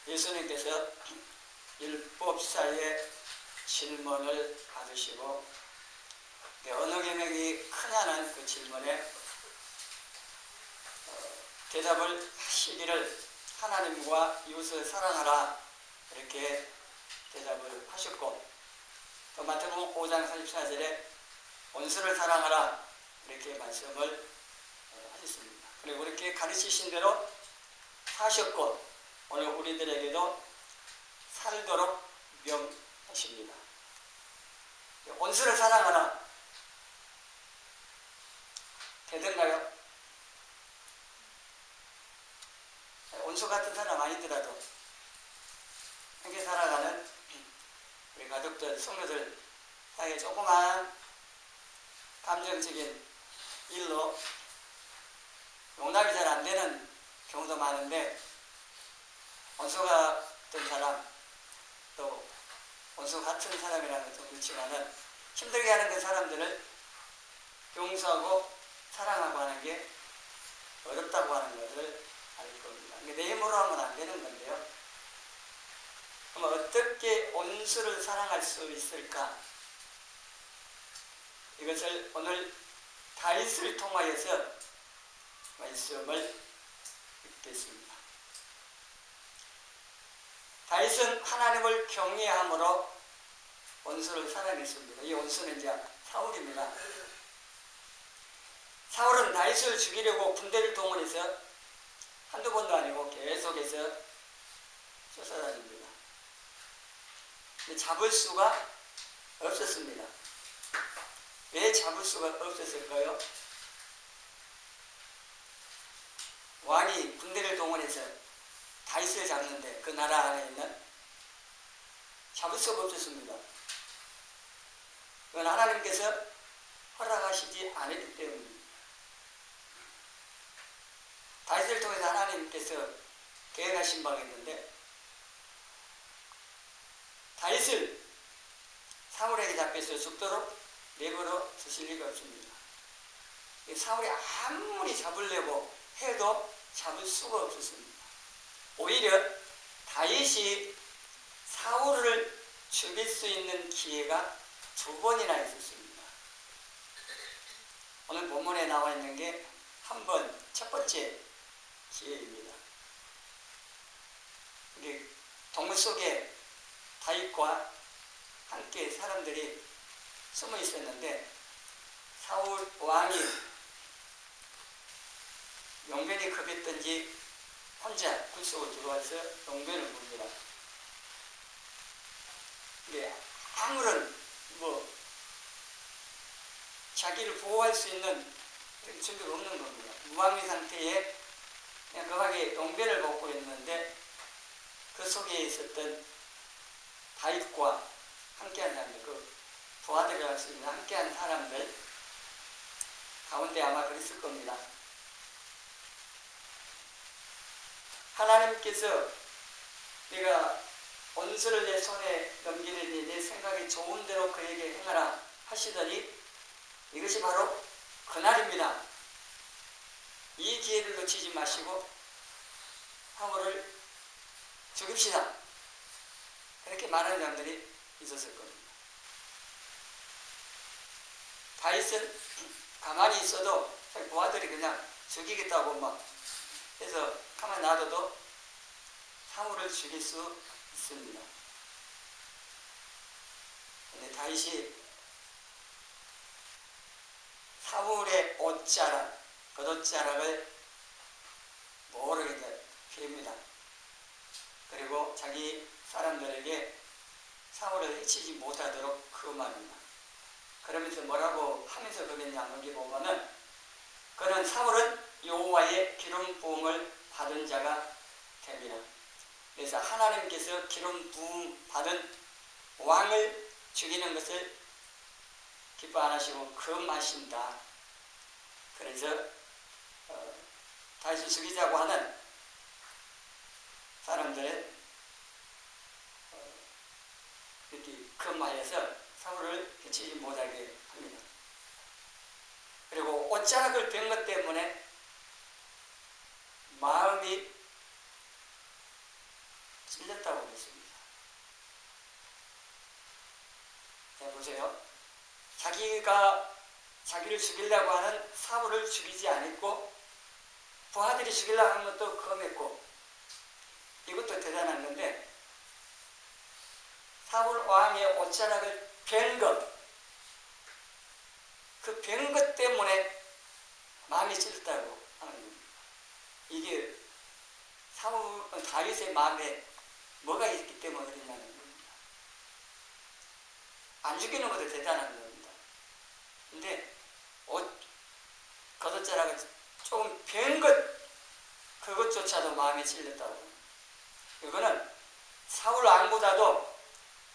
예수님께서 율법사의 질문을 받으시고 어느 계명이 크냐는 그 질문에 대답을 하시기를 하나님과 이웃을 사랑하라 이렇게 대답을 하셨고, 또 마태복음 5장 44절에 원수를 사랑하라 이렇게 말씀을 하셨습니다. 그리고 그렇게 가르치신 대로 사셨고 오늘 우리들에게도 살도록 명하십니다. 원수를 사랑하라 되던가요? 원수 같은 사람 아니더라도 함께 살아가는 우리 가족들, 성도들 사이에 조그마한 감정적인 일로 용납이 잘 안 되는 경우도 많은데, 원수 같은 사람, 또 원수 같은 사람이라는 좀 그렇지만은 힘들게 하는 그 사람들을 용서하고 사랑하고 하는 게 어렵다고 하는 것을 알 겁니다. 내 힘으로 하면 안 되는 건데요. 그럼 어떻게 원수를 사랑할 수 있을까? 이것을 오늘 다윗을 통하여서 말씀을 읽겠습니다. 다윗은 하나님을 경외함으로 원수를 사랑했습니다. 이 원수는 이제 사울입니다. 사울은 다윗을 죽이려고 군대를 동원해서 한두 번도 아니고 계속해서 쫓아다닙니다. 근데 잡을 수가 없었습니다. 왜 잡을 수가 없었을까요? 왕이 군대를 동원해서 다윗을 잡는데 그 나라 안에 있는 잡을 수가 없었습니다. 그건 하나님께서 허락하시지 않았기 때문입니다. 다윗을 통해서 하나님께서 계획하신 바가 있는데, 다윗을 사울에게 잡혀서 죽도록 내버려 두실 리가 없습니다. 사울이 아무리 잡으려고 해도 잡을 수가 없었습니다. 오히려 다윗이 사울을 죽일 수 있는 기회가 2번이나 있었습니다. 오늘 본문에 나와 있는 게 한 번, 첫 번째 기회입니다. 동물 속에 다윗과 함께 사람들이 숨어 있었는데, 사울 왕이 용변이 급했던지 혼자 굴 속으로 들어와서 용변을 부릅니다. 아무런 자기를 보호할 수 있는 준비가 없는 겁니다. 무방비 상태에 그냥 거하게 용변을 벗고 있는데, 그 속에 있었던 다윗과 함께한 사람들, 그 도와드려 할 수 있는 함께한 사람들 가운데 아마 그랬을 겁니다. 하나님께서 내가 원수를 내 손에 넘기느니 내 생각이 좋은 대로 그에게 행하라 하시더니 이것이 바로 그날입니다. 이 기회를 놓치지 마시고 사울을 죽입시다. 그렇게 말하는 사람들이 있었을 겁니다. 다윗은 가만히 있어도 자기 부하들이 그냥 죽이겠다고 막 해서 가만히 놔둬도 사울을 죽일 수 있습니다. 근데 다윗이 사울의 옷자락, 겉옷자락을 모르게 피합니다. 그리고 자기 사람들에게 사울을 해치지 못하도록 금합니다. 그러면서 뭐라고 하면서 그랬냐, 여기 보면은 그는 사울은 여호와의 기름 부음을 받은 자가 됩니다. 그래서 하나님께서 기름 부음 받은 왕을 죽이는 것을 기뻐 안 하시고 금하신다. 그래서 다윗을 죽이자고 하는 사람들은 이렇게 금하여서 사울을 해치지 못하게 합니다. 그리고 옷자락을 뺀 것 때문에 마음이 찔렸다고 그랬습니다. 자, 보세요. 자기를 죽이려고 하는 사울을 죽이지 않았고, 부하들이 죽이려고 하는 것도 검했고, 이것도 대단한 건데, 사울 왕의 옷자락을 벤 것, 그 벤 것 때문에 마음이 찔렸다고 하는 겁니다. 이게 다윗의 마음에 뭐가 있기 때문에 그랬냐는 겁니다. 안 죽이는 것도 대단한 겁니다. 근데 겉옷자락을 조금 벤 것, 그것조차도 마음에 찔렸다고. 이거는 사울 왕보다도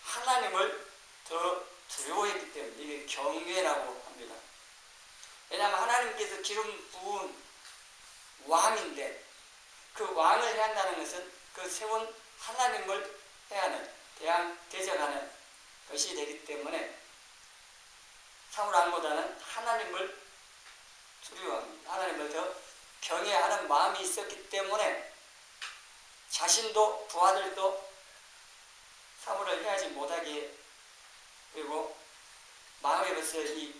하나님을 더 두려워했기 때문에 이게 경외라고 합니다. 왜냐하면 하나님께서 기름 부은 왕인데, 그 왕을 해야 한다는 것은 그 세운 하나님을 해야 하는, 대적하는 것이 되기 때문에 사울 왕보다는 하나님을 두려워합니다. 하나님을 더 경외하는 마음이 있었기 때문에 자신도 부하들도 사울을 해하지 못하게, 그리고 마음에 벌써 이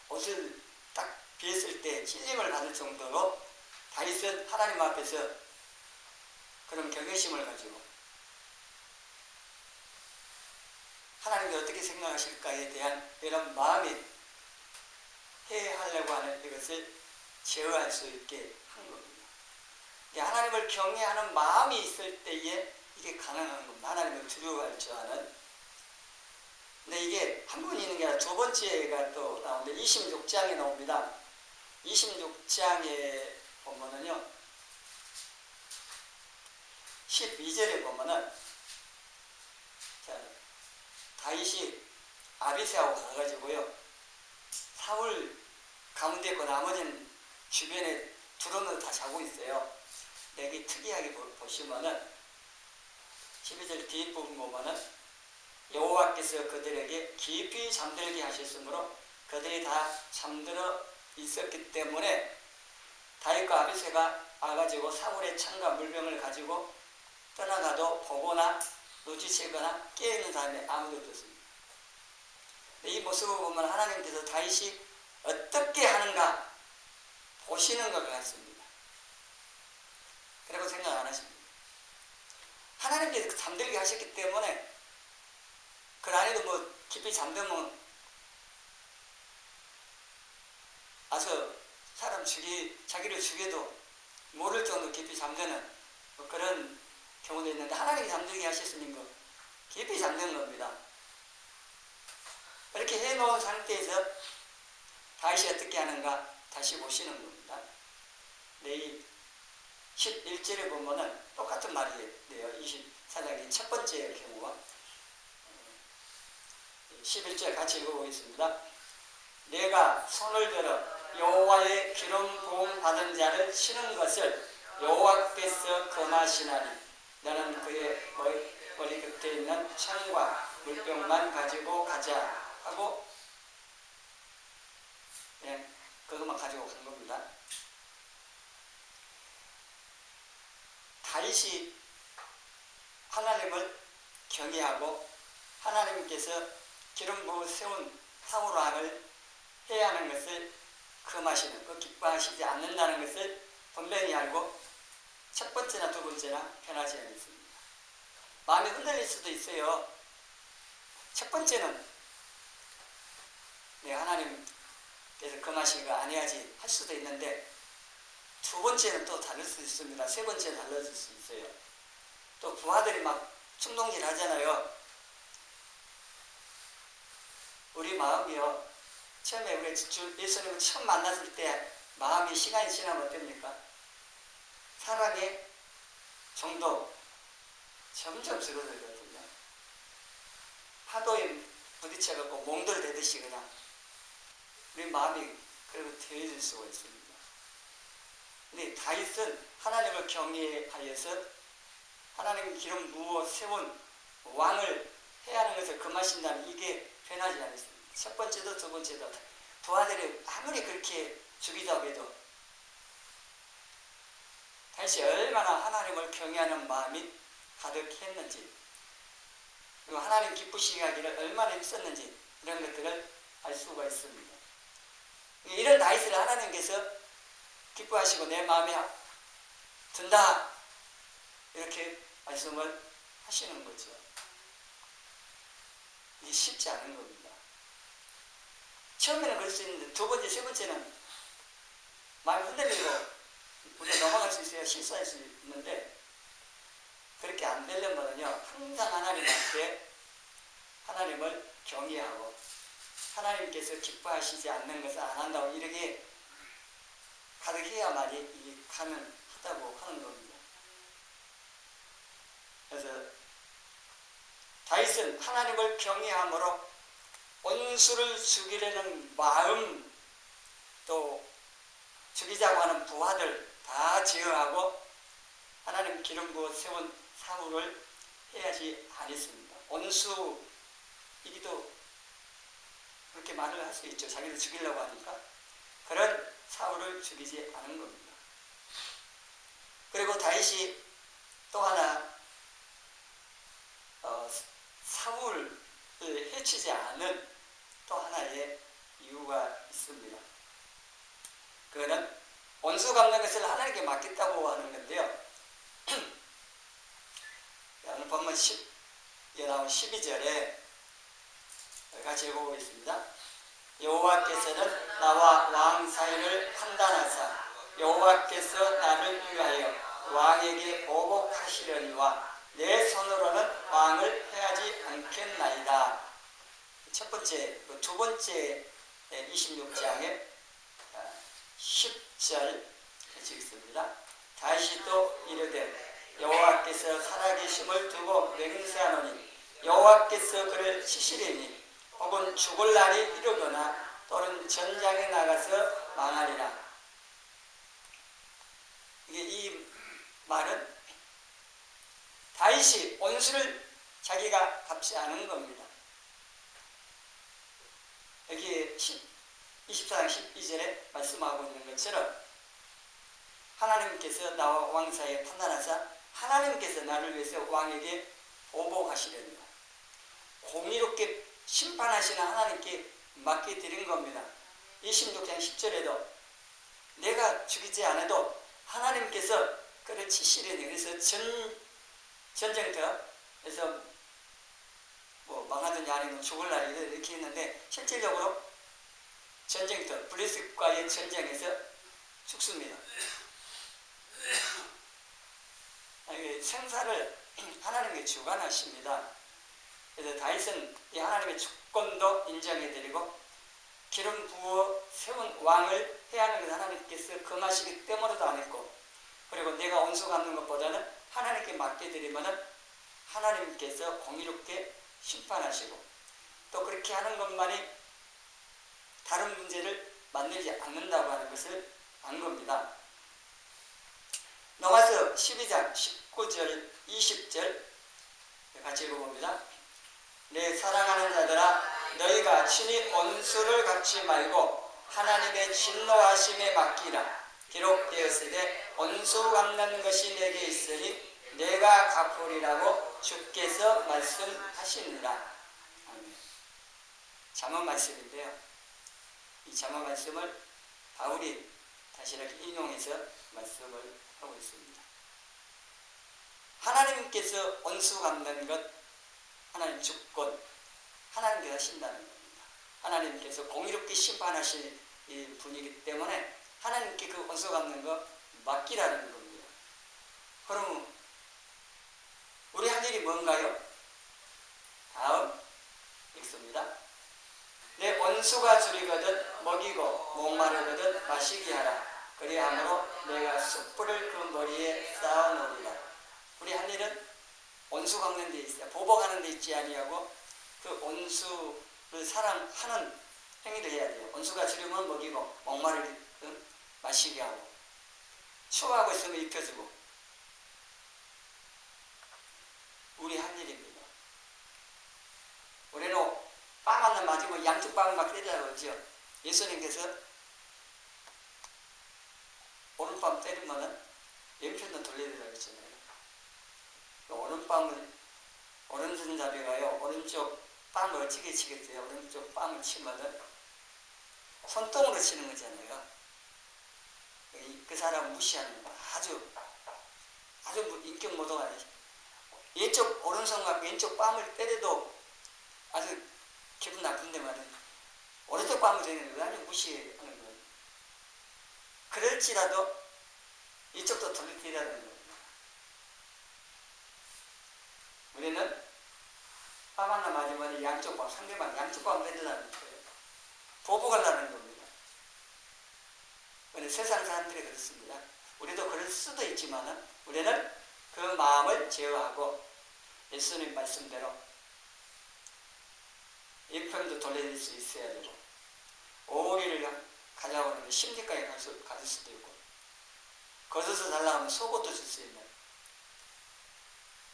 옷을 딱 비었을 때 찔림을 받을 정도로 다윗은 하나님 앞에서 그런 경외심을 가지고 하나님이 어떻게 생각하실까에 대한 이런 마음이 해하려고 하는 이것을 제어할 수 있게 한 겁니다. 하나님을 경외하는 마음이 있을 때에 이게 가능한 겁니다. 하나님을 두려워할 줄 아는. 근데 이게 한 번 있는 게 아니라 두 번째가 또 나오는데 26장에 나옵니다. 26장에 보면은요, 12절에 보면은, 자, 다윗이 아비새하고 가가지고요, 사울 가운데 있고 나머지는 주변에 두루는 다 자고 있어요. 여기 특이하게 보시면은 12절 뒷부분 보면은 여호와께서 그들에게 깊이 잠들게 하셨으므로 그들이 다 잠들어 있었기 때문에 다윗과 아비새가 와가지고 사울의 창과 물병을 가지고 떠나가도 보거나 눈치채거나 깨어있는 사람이 아무도 없었습니다. 이 모습을 보면 하나님께서 다윗이 어떻게 하는가 보시는 것 같습니다. 그리고 생각 안 하십니다. 하나님께서 잠들게 하셨기 때문에 그 안에도 뭐 깊이 잠들면 와서 자기를 죽여도 모를 정도로 깊이 잠드는 뭐 그런 경우도 있는데, 하나님이 잠들게 하셨으니 뭐 깊이 잠드는 겁니다. 이렇게 해놓은 상태에서 다윗이 어떻게 하는가 다시 보시는 겁니다. 이 11절에 보면은 똑같은 말이에요. 24장의 첫 번째 경우와 11절 같이 읽어보겠습니다. 내가 손을 들어 여호와의 기름 부음 받은 자를 치는 것을 여호와께서 금하시나니 너는 그의 머리 곁에 있는 창과 물병만 가지고 가자 하고, 그것만 가지고 간 겁니다. 다윗이 하나님을 경외하고 하나님께서 기름 부어 세운 사울 왕을 해야 하는 것을 금하시는, 기뻐하시지 않는다는 것을 분명히 알고 첫 번째나 두 번째나 변하지 않습니다. 마음이 흔들릴 수도 있어요. 첫 번째는 내가 하나님께서 금하신 거 안 해야지 할 수도 있는데, 두 번째는 또 다를 수 있습니다. 세 번째는 달라질 수 있어요. 또 부하들이 막 충동질 하잖아요. 우리 마음이요, 처음에 우리 예수님을 처음 만났을 때 마음이 시간이 지나면 어떻습니까? 사랑의 정도 점점 줄어들거든요. 파도에 부딪혀갖고 몽돌되듯이 그냥 우리 마음이 그리고 되어질 수가 있습니다. 근데 다윗은 하나님을 경외하여서 하나님 기름 부어 세운 왕을 해야 하는 것을 금하신다면 이게 변하지 않습니다. 첫 번째도 두 번째도 부하들이 아무리 그렇게 죽이자고 해도 다윗이 얼마나 하나님을 경외하는 마음이 가득했는지, 그리고 하나님 기쁘시게 하기를 얼마나 있었는지 이런 것들을 알 수가 있습니다. 이런 다윗을 하나님께서 기뻐하시고 내 마음에 든다 이렇게 말씀을 하시는 거죠. 이게 쉽지 않은 겁니다. 처음에는 그럴 수 있는데 두 번째, 세 번째는 마음이 흔들리고 우리가 넘어갈 수 있어야 실수할 수 있는데, 그렇게 안 되려면요 항상 하나님한테 하나님을 경외하고 하나님께서 기뻐하시지 않는 것을 안 한다고 이렇게 가득해야만이 이게 가능하다고 하는 겁니다. 그래서 다윗은 하나님을 경외함으로 원수를 죽이려는 마음, 또 죽이자고 하는 부하들 다 제어하고 하나님 기름 부어 세운 사울을 해야지 않았습니다. 원수이기도 그렇게 말을 할 수 있죠. 자기를 죽이려고 하니까. 그런 사울을 죽이지 않은 겁니다. 그리고 다윗이 또 하나 사울을 해치지 않은 또 하나의 이유가 있습니다. 그거는 원수 갚는 것을 하나님께 맡겼다고 하는 건데요. 오늘 본문 10에 나온 12절에 같이 읽어보겠습니다. 여호와께서는 나와 왕 사이를 판단하사 여호와께서 나를 위하여 왕에게 보복하시려니와 내 손으로는 왕을 해하지 않겠나이다. 첫 번째, 두 번째 26장에 10절 읽습니다. 다시 또 이르되 여호와께서 살아계심을 두고 맹세하노니 여호와께서 그를 치시리니 혹은 죽을 날이 이르거나 또는 전장에 나가서 망하리라. 이 말은 다윗이 원수를 자기가 갚지 않은 겁니다. 여기 24장 12절에 말씀하고 있는 것처럼 하나님께서 나와 왕 사이에 판단하사 하나님께서 나를 위해서 왕에게 보복하시려니와 공의롭게 심판하시는 하나님께 맡겨드린 겁니다. 26장 10절에도 내가 죽이지 않아도 하나님께서 그를 치시려니, 그래서 전쟁터에서 뭐 망하든지 아니면 죽을 날이 이렇게 했는데 실질적으로 전쟁터 블레셋과의 전쟁에서 죽습니다. 생사를 하나님께 주관하십니다. 그래서 다윗은 이 하나님의 주권도 인정해드리고 기름 부어 세운 왕을 해야 하는 것을 하나님께서 금하시기 때문에도 안 했고, 그리고 내가 원수 갚는 것보다는 하나님께 맡겨드리면 하나님께서 공의롭게 심판하시고 또 그렇게 하는 것만이 다른 문제를 만들지 않는다고 하는 것을 안 겁니다. 넘어서 12장 19절 20절 같이 읽어봅니다. 내 사랑하는 자들아 너희가 친히 원수를 갚지 말고 하나님의 진노하심에 맡기라. 기록되었으되 원수 갚는 것이 내게 있으니 내가 갚으리라고 주께서 말씀하시니라. 잠언 말씀인데요. 이 잠언 말씀을 바울이 다시 이렇게 인용해서 말씀을 하고 있습니다. 하나님께서 원수 갚는 것, 하나님 주권, 하나님께서 하신다는 겁니다. 하나님께서 공의롭게 심판하실 분이기 때문에 하나님께 그 원수 갚는 거 맡기라는 겁니다. 그러면 우리 할 일이 뭔가요? 다음 읽습니다. 내 원수가 줄이거든 먹이고 목마르거든 마시게 하라. 그리함으로 내가 숯불을 그 머리에 쌓아놓으리라. 우리 할 일은 원수 갚는 데 있어요. 보복하는 데 있지 아니하고 그 원수를 사랑하는 행위를 해야 돼요. 원수가 줄이면 먹이고 목마르거든 마시게 하고 추워하고 있으면 입혀주고, 우리 할 일입니다. 우리는 빵 하나 맞으면 양쪽 빵을 막 때리라고 그러죠. 예수님께서 오른밤 때리면은 왼편도 돌려야 되라고 했잖아요. 오른손잡이가요, 오른쪽 뺨을 어떻게 치겠어요? 오른쪽 뺨을 치면은 손등으로 치는 거잖아요. 그 사람 무시하는 거. 아주 인격 모독 아니지. 오른손과 왼쪽 뺨을 때려도 아주 기분 나쁜데 말이야. 오른쪽 뺨을 때리는 거 아니면 무시하는 거예요. 그럴지라도 이쪽도 돌리키라는 거예요. 우리는 뺨 하나 맞으면 양쪽 뺨, 상대방 양쪽 뺨 때리라는 거예요. 보복하려는 겁니다. 세상 사람들이 그렇습니다. 우리도 그럴 수도 있지만 우리는 그 마음을 제어하고 예수님 말씀대로 일평도 돌릴 수 있어야 되고, 오리를 가져오는 심리까지 가질 수도 있고, 걷어서 달라고 하면 속옷도 줄 수 있는,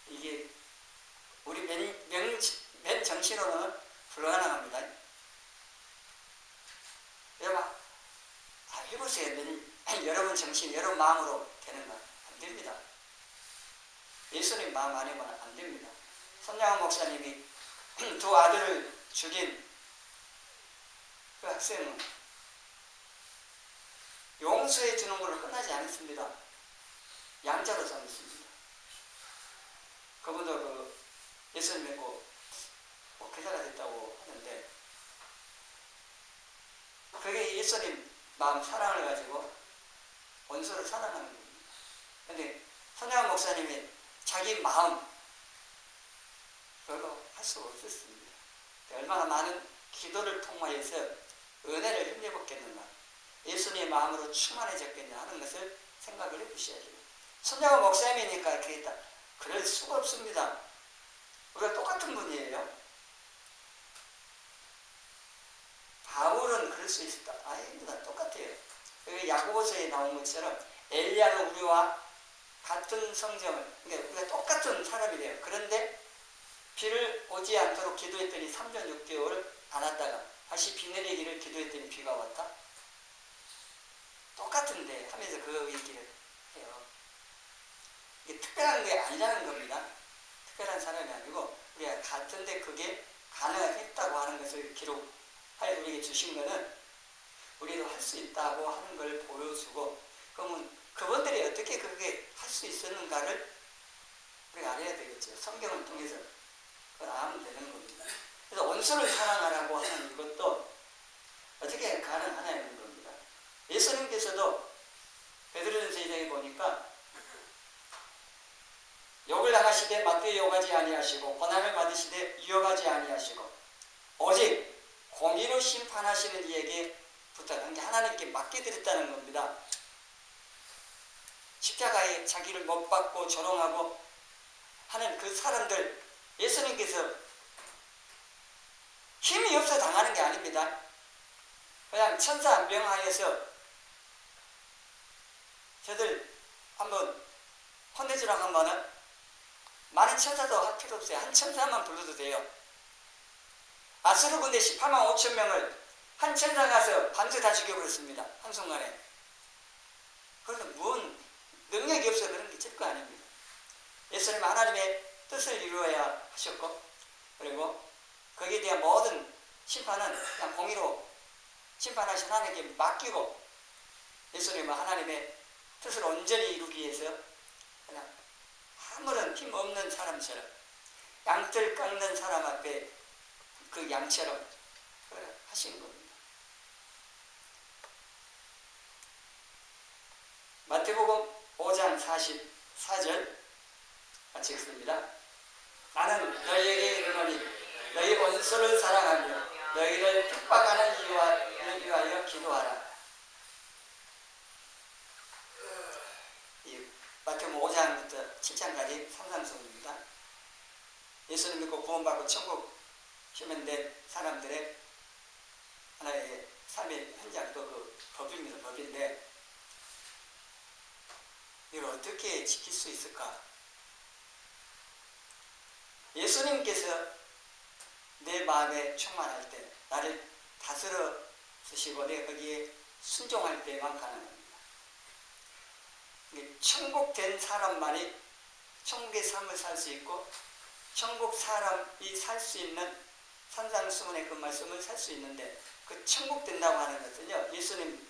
이게 우리 맨 정신으로는 불가능합니다. 여러분, 해보세요. 여러분 정신, 여러분 마음으로 되는가? 안 됩니다. 예수님 마음 아니면 안 됩니다. 손양원 목사님이 두 아들을 죽인 그 학생은 용서해 주는 걸 흔하지 않습니다. 양자로 삼습니다. 그분도 그 예수님 믿고 교사가 됐다고 하는데, 그게 예수님 마음 사랑을 가지고 원수를 사랑하는 겁니다. 그런데 손양원 목사님이 자기 마음 별로 할 수가 없었습니다. 얼마나 많은 기도를 통하여서 은혜를 힘내봤겠는가, 예수님의 마음으로 충만해졌겠냐 하는 것을 생각을 해보셔야죠. 손양원 목사님이니까 이렇게 했다. 그럴 수가 없습니다. 우리가 똑같은 분이에요. 바울은 그럴 수 있었다. 아닙니다. 똑같아요. 야고보서에 나온 것처럼 엘리야는 우리와 같은 성정을, 그러니까 우리가 똑같은 사람이래요. 그런데 비를 오지 않도록 기도했더니 3년 6개월 안 왔다가 다시 비 내리기를 기도했더니 비가 왔다. 똑같은데 하면서 그 얘기를 해요. 이게 특별한 게 아니라는 겁니다. 특별한 사람이 아니고 우리가 같은데 그게 가능했다고 하는 것을 기록하여 우리에게 주신 것은 우리도 할 수 있다고 하는 걸 보여주고, 그러면 그분들이 어떻게 그렇게 할 수 있었는가를 우리가 알아야 되겠죠. 성경을 통해서 그걸 알면 되는 겁니다. 그래서 원수를 사랑하라고 하는 이것도 어떻게 가능하냐는 겁니다. 예수님께서도 베드로전서 2장에 보니까 욕을 당하시되 맞되 욕하지 아니하시고 고난을 받으시되 유혹하지 아니하시고 오직 공의로 심판하시는 이에게 부탁한 게 하나님께 맡겨드렸다는 겁니다. 십자가에 자기를 못 박고 조롱하고 하는 그 사람들, 예수님께서 힘이 없어 당하는 게 아닙니다. 그냥 천사 명하여서 저들 한번 혼내주라고 하면은 많은 천사도 할 필요 없어요. 한 천사만 불러도 돼요. 아수르 군대 18만 5천 명을 한 천사 가서 밤새 다 죽여버렸습니다. 한순간에. 그런데 뭔 능력이 없어 그런 게 절거 아닙니다. 예수님 하나님의 뜻을 이루어야 하셨고, 그리고 거기에 대한 모든 심판은 그냥 공의로 심판하신 하나님께 맡기고, 예수님은 하나님의 뜻을 온전히 이루기 위해서 그냥 아무런 힘 없는 사람처럼, 양털 깎는 사람 앞에 그 양처럼 하신 겁니다. 마태복음 5장 44절 같이 읽습니다. 나는 너희에게 이르노니 너희 원수를 사랑하며 너희를 핍박하는 이를 위하여 기도하라. 이 마태복음 5장부터 7장까지 상상성입니다. 예수님 믿고 구원받고 천국 휴면된 사람들의 하나의 삶의 현장도 그 법입니다. 법인데 이걸 어떻게 지킬 수 있을까? 예수님께서 내 마음에 충만할 때, 나를 다스려 주시고 내가 거기에 순종할 때만 가능합니다. 천국 된 사람만이 천국의 삶을 살 수 있고 천국 사람이 살 수 있는 산상수훈의 그 말씀을 살 수 있는데 그 천국 된다고 하는 것은요 예수님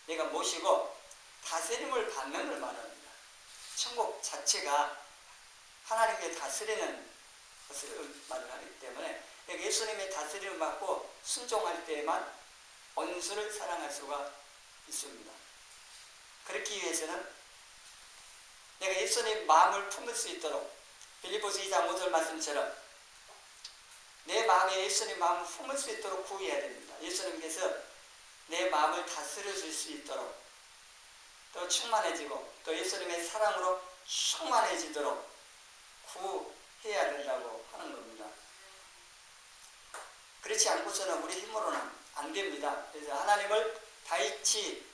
내가 모시고 다스림을 받는 걸 말합니다. 천국 자체가 하나님께 다스리는 것을 말을 하기 때문에 예수님의 다스림을 받고 순종할 때에만 원수를 사랑할 수가 있습니다. 그렇기 위해서는 내가 예수님 마음을 품을 수 있도록 빌립보서 2장 5절 말씀처럼 내 마음에 예수님 마음을 품을 수 있도록 구해야 됩니다. 예수님께서 내 마음을 다스려 줄 수 있도록 또 충만해지고 또 예수님의 사랑으로 충만해지도록 구해야 된다고 하는 겁니다. 그렇지 않고서는 우리 힘으로는 안 됩니다. 그래서 하나님을 다이치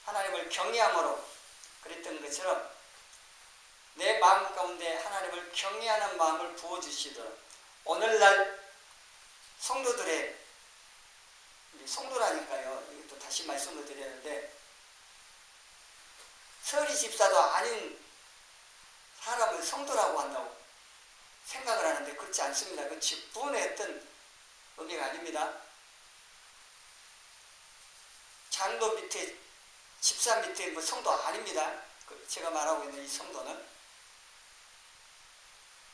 하나님을 경외함으로 그랬던 것처럼 내 마음 가운데 하나님을 경외하는 마음을 부어주시도록 오늘날 성도들의 성도라니까요. 이것도 다시 말씀을 드리는데 서리 집사도 아닌 사람을 성도라고 한다고 생각을 하는데 그렇지 않습니다. 그 직분의 어떤 의미가 아닙니다. 장로 밑에 집사 밑에 뭐 성도 아닙니다. 제가 말하고 있는 이 성도는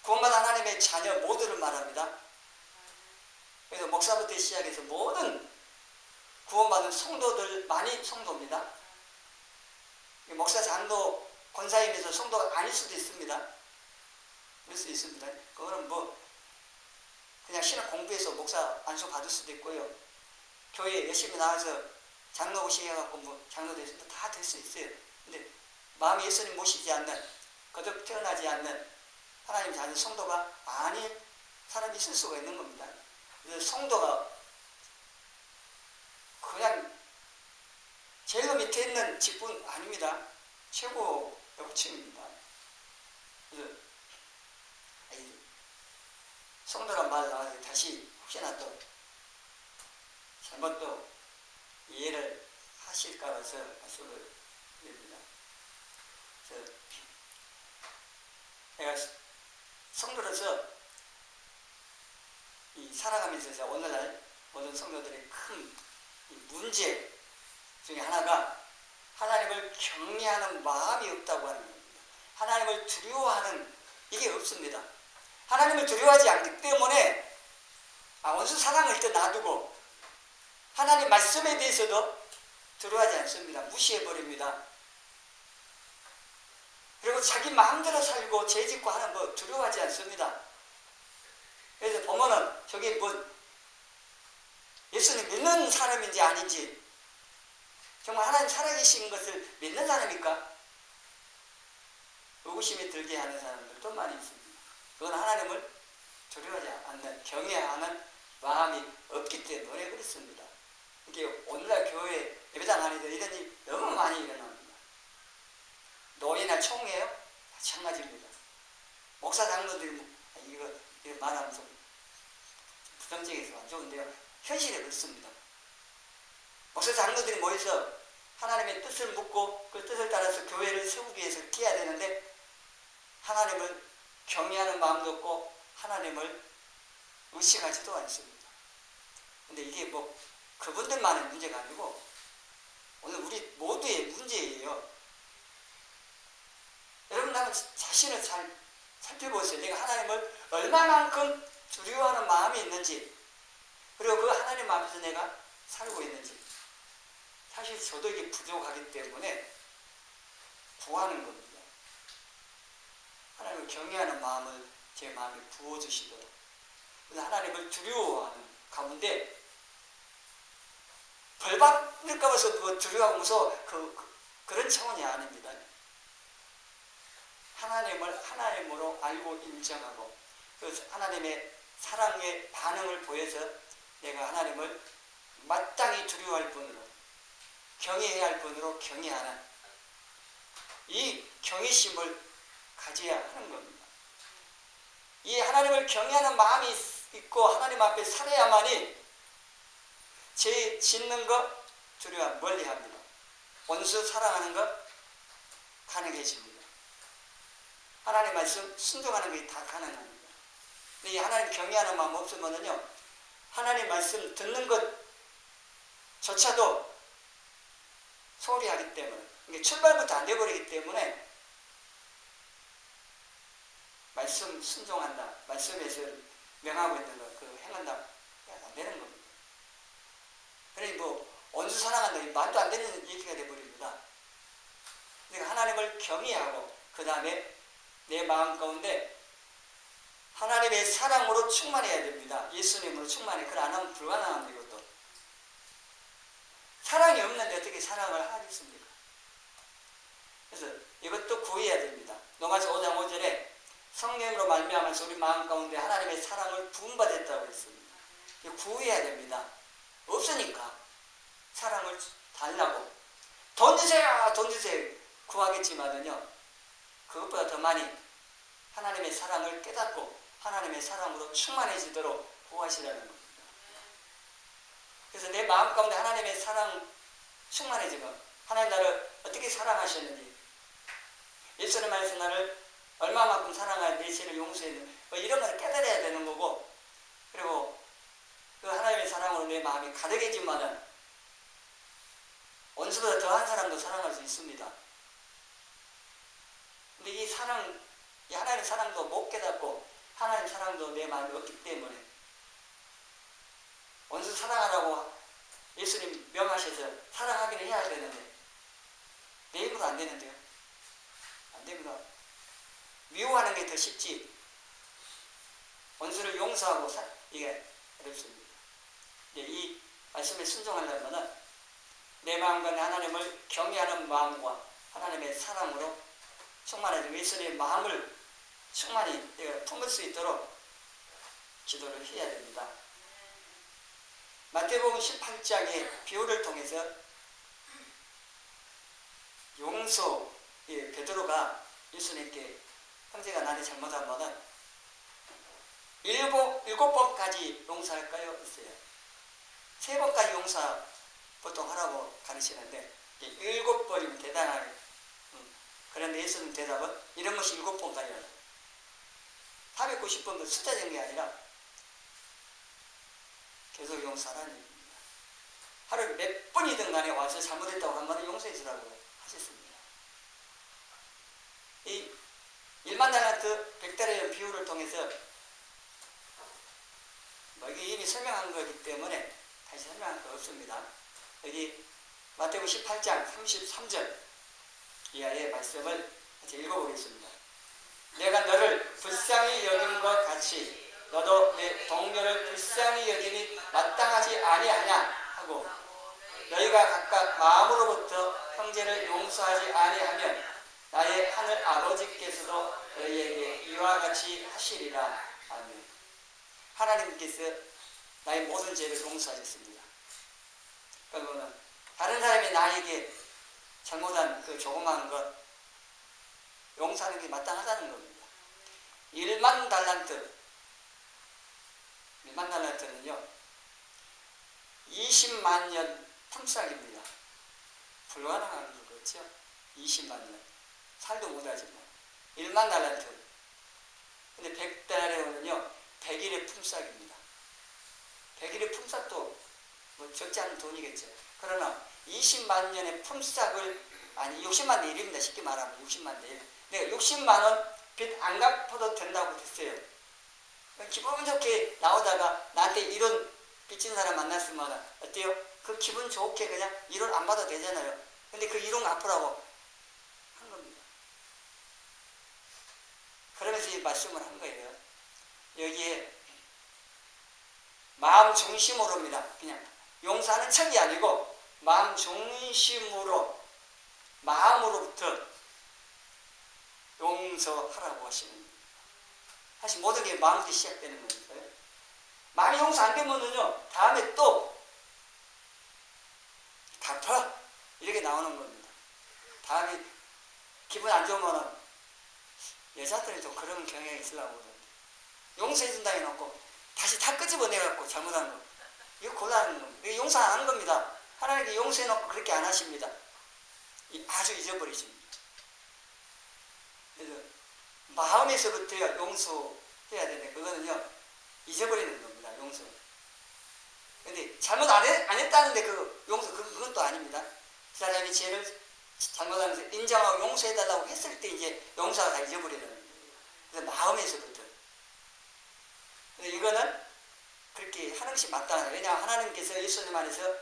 구원받은 하나님의 자녀 모두를 말합니다. 그래서 목사부터 시작해서 모든 구원받은 성도들만이 성도입니다. 목사, 장로, 권사임에서 성도가 아닐 수도 있습니다. 그럴 수 있습니다. 그거는 뭐 그냥 신학 공부해서 목사 안수 받을 수도 있고요. 교회 열심히 나와서 장로고시 해갖고 뭐 장로 돼서 다 될 수 있어요. 근데 마음이 예수님 모시지 않는 거듭 태어나지 않는 하나님 자녀 성도가 아닌 사람이 있을 수가 있는 겁니다. 그래서 성도가 그냥 제일 밑에 있는 직분 아닙니다. 최고 호칭입니다. 그래서 성도란 말 나와서 다시 혹시나 또 잘못 또 이해를 하실까 봐서 말씀을 드립니다. 그래서 내가 성도로서 이 살아가면서 오늘날 모든 성도들의 큰 문제 중에 하나가 하나님을 경외하는 마음이 없다고 하는 겁니다. 하나님을 두려워하는 이게 없습니다. 하나님을 두려워하지 않기 때문에 원수 사랑을 일단 놔두고 하나님 말씀에 대해서도 두려워하지 않습니다. 무시해버립니다. 그리고 자기 마음대로 살고 죄짓고 하는 거 두려워하지 않습니다. 그래서 보면은 저게 뭐 예수님 믿는 사람인지 아닌지 정말 하나님 살아계신 것을 믿는 사람입니까? 의구심이 들게 하는 사람들도 많이 있습니다. 그건 하나님을 두려워하지 않는 경외하는 마음이 없기 때문에 그렇습니다. 이게 오늘날 교회 예배당 안에서 이런 일이 너무 많이 일어납니다. 노예나 총회요? 마찬가지입니다. 목사 장로들이 이거 말하면 좀 부정적이어서 안 좋은데요. 현실에 그렇습니다. 목사 장로들이 모여서 하나님의 뜻을 묻고 그 뜻을 따라서 교회를 세우기 위해서 뛰어야 되는데 하나님을 경외하는 마음도 없고 하나님을 의식하지도 않습니다. 근데 이게 뭐 그분들만의 문제가 아니고 오늘 우리 모두의 문제예요. 여러분 한번 자신을 잘 살펴보세요. 내가 하나님을 얼마만큼 두려워하는 마음이 있는지 그리고 그 하나님 앞에서 내가 살고 있는지 사실 저도 이게 부족하기 때문에 구하는 겁니다. 하나님을 경외하는 마음을 제 마음에 부어주시도록 하나님을 두려워하는 가운데 벌 받을까 봐서 그거 두려워하고 무서워 그런 차원이 아닙니다. 하나님을 하나님으로 알고 인정하고 그 하나님의 사랑의 반응을 보여서 내가 하나님을 마땅히 두려워할 분으로 경외해야 할 분으로 경외하는 이 경외심을 가져야 하는 겁니다. 이 하나님을 경외하는 마음이 있고 하나님 앞에 살아야만이 죄 짓는 것 두려워 멀리합니다. 원수 사랑하는 것 가능해집니다. 하나님 말씀 순종하는 게 다 가능합니다. 근데 이 하나님 경외하는 마음 없으면은요, 하나님 말씀 듣는 것조차도 소홀히 하기 때문에, 이게 출발부터 안 돼버리기 때문에 말씀 순종한다, 말씀에서 명하고 있는 것, 그 행한다, 안 되는 겁니다. 그러니 원수 사랑한다, 말도 안 되는 얘기가 돼버립니다. 그러니까 하나님을 경외하고, 그 다음에 내 마음 가운데 하나님의 사랑으로 충만해야 됩니다. 예수님으로 충만해. 그걸 안 하면 불가능합니다. 이것도. 사랑이 없는데 어떻게 사랑을 하겠습니까? 그래서 이것도 구해야 됩니다. 로마서 5장 5절에 성령으로 말미암아서 우리 마음 가운데 하나님의 사랑을 부음받았다고 했습니다. 구해야 됩니다. 없으니까 사랑을 달라고 돈 주세요, 돈 주세요 구하겠지만은요, 그것보다 더 많이 하나님의 사랑을 깨닫고 하나님의 사랑으로 충만해지도록 구하시라는 겁니다. 그래서 내 마음 가운데 하나님의 사랑 충만해지면, 하나님 나를 어떻게 사랑하셨는지, 예수님 안에서 나를 얼마만큼 사랑하여 내 죄를 용서했는지, 이런 걸 깨달아야 되는 거고, 그리고 그 하나님의 사랑으로 내 마음이 가득해지면은 원수보다 더한 사람도 사랑할 수 있습니다. 근데 이 하나님의 사랑도 못 깨닫고 하나님 사랑도 내 마음에 없기 때문에 원수 사랑하라고 예수님 명하셔서 사랑하기는 해야 되는데 내 힘으로 안 되는데요. 안 됩니다. 미워하는 게 더 쉽지 원수를 용서하고 이게 어렵습니다. 이 말씀에 순종하려면 내 마음과 하나님을 경외하는 마음과 하나님의 사랑으로 충만해지고 예수님의 마음을 충만히 내가 품을 수 있도록 기도를 해야 됩니다. 마태복음 18장의 비유를 통해서 용서, 베드로가 예수님께 형제가 나한테 잘못하면 일곱 번까지 용서할까요? 있어요. 3번까지 용서 보통 하라고 가르치는데 7번이면 대단하게. 그런데 예수님 대답은 이런 것이 7번까지라고. 490번도 숫자적인 게 아니라 계속 용서하라는 얘기입니다. 하루에 몇 번이든 간에 와서 잘못했다고 하면 용서해 주라고 하셨습니다. 이 1만 달란트 100달러의 비유를 통해서 이게 이미 설명한 거기 때문에 다시 설명할 거 없습니다. 여기 마태복음 18장 33절 이하의 말씀을 같이 읽어보겠습니다. 내가 너를 불쌍히 여긴 것 같이 너도 내 동료를 불쌍히 여기니 마땅하지 아니하냐 하고, 너희가 각각 마음으로부터 형제를 용서하지 아니하면 나의 하늘 아버지께서도 너희에게 이와 같이 하시리라. 아멘. 하나님께서 나의 모든 죄를 용서하셨습니다. 그러면 다른 사람이 나에게 잘못한 그 조그마한 것 용서하는 게 마땅하다는 겁니다. 1만 달란트는요 20만 년 품삯입니다. 불가능한 거죠. 20만 년 살도 못하지 뭐. 1만 달란트. 근데 100달러는요 100일의 품삯입니다. 100일의 품삯도 뭐 적지 않은 돈이겠죠. 그러나 20만 년의 품삯을, 아니 60만 내일입니다. 쉽게 말하면 60만 내일. 내가 60만 원 빚 안 갚아도 된다고 됐어요. 기분 좋게 나오다가 나한테 이런 빚진 사람 만났으면 어때요? 그 기분 좋게 그냥 1원 안 받아도 되잖아요. 근데 그 1원 갚으라고 한 겁니다. 그러면서 이 말씀을 한 거예요. 여기에 마음 중심으로입니다. 그냥 용서하는 척이 아니고 마음 중심으로, 마음으로부터 용서하라고 하시는 겁니다. 사실 모든 게 마음부터 시작되는 거니까요. 많이 용서 안 되면은요 다음에 또 갚아 이렇게 나오는 겁니다. 다음에 기분 안 좋으면은 여자들이 좀 그런 경향이 있으려고 그러는데 용서해준다 해놓고 다시 다 끄집어내갖고 잘못한 거, 이거 곤란한 겁니다. 이거 용서 안 하는 겁니다. 하나님께 용서해놓고 그렇게 안 하십니다. 아주 잊어버리십니다. 그래서 마음에서부터 용서해야 되는데 그거는요 잊어버리는 겁니다. 용서. 근데 잘못 안 했다는데 그 용서 그것도 아닙니다. 그 사람이 죄를 잘못하면서 인정하고 용서해달라고 했을 때 이제 용서가 다 잊어버리는 거예요. 그래서 마음에서부터. 근데 이거는 그렇게 하는 것이 마땅하다. 왜냐하면 하나님께서 예수님 안에서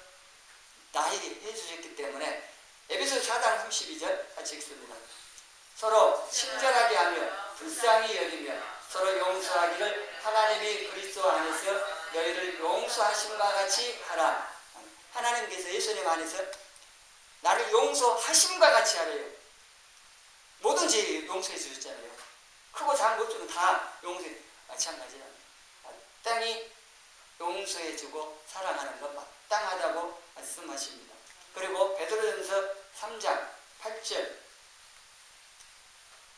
나에게 해주셨기 때문에. 에베소 4장 32절 같이 읽습니다. 서로 친절하게 하며 불쌍히 여기며 서로 용서하기를 하나님이 그리스도 안에서 너희를 용서하심과 같이 하라. 하나님께서 예수님 안에서 나를 용서하심과 같이 하래요. 모든 죄 용서해 주셨잖아요. 크고 작은 것들은 다 용서해. 마찬가지야. 마땅히 용서해 주고 사랑하는 것 마땅하다고 말씀하십니다. 그리고 베드로전서 3장 8절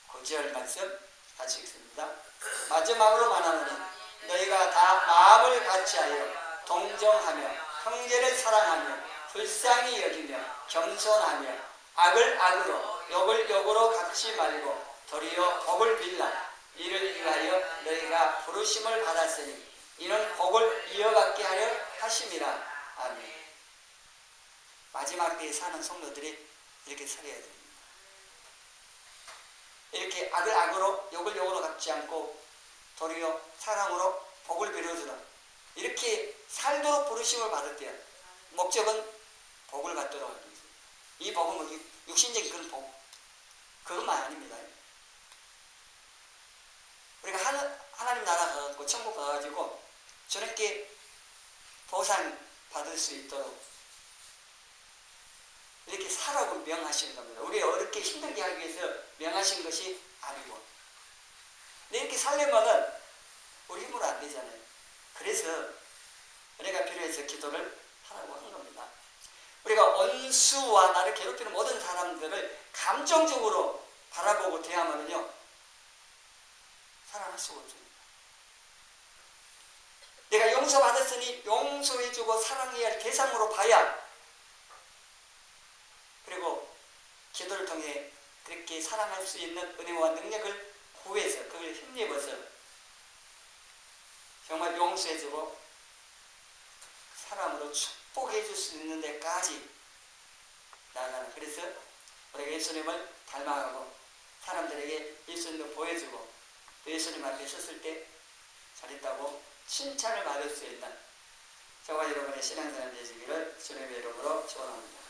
9절 말씀 같이 읽습니다. 마지막으로 말하노니 너희가 다 마음을 같이하여 동정하며 형제를 사랑하며 불쌍히 여기며 겸손하며 악을 악으로 욕을 욕으로 갚지 말고 도리어 복을 빌라. 이를 위하여 너희가 부르심을 받았으니 이는 복을 이어받게 하려 하심이라. 아멘. 마지막 때에 사는 성도들이 이렇게 살아야 됩니다. 이렇게 악을 악으로 욕을 욕으로 갚지 않고 도리어 사랑으로 복을 빌어주라. 이렇게 살도록 부르심을 받을 때요. 목적은 복을 받도록 하기 위해서. 이 복은 뭐 육신적인 그런 복 그것만 아닙니다. 우리가 하나님 나라 가고 천국 가가지고 저렇게 보상 받을 수 있도록 이렇게 살라고 명하시는 겁니다. 우리가 어렵게 힘들게 하기 위해서 명하신 것이 아니고. 근데 이렇게 살려면은 우리 힘으로 안 되잖아요. 그래서 우리가 필요해서 기도를 하라고 한 겁니다. 우리가 원수와 나를 괴롭히는 모든 사람들을 감정적으로 바라보고 대하면은요, 살아날 수가 없습니다. 내가 용서받았으니 용서해주고 사랑해야 할 대상으로 봐야, 그리고 기도를 통해 그렇게 사랑할 수 있는 은혜와 능력을 구해서 그걸 힘입어서 정말 용서해주고 사람으로 축복해줄 수 있는 데까지 나아가는. 그래서 우리가 예수님을 닮아가고 사람들에게 예수님을 보여주고 또 예수님 앞에 섰을 때 잘했다고 칭찬을 받을 수 있는 저와 여러분의 신앙생활 되시기를 주님의 이름으로 축원합니다.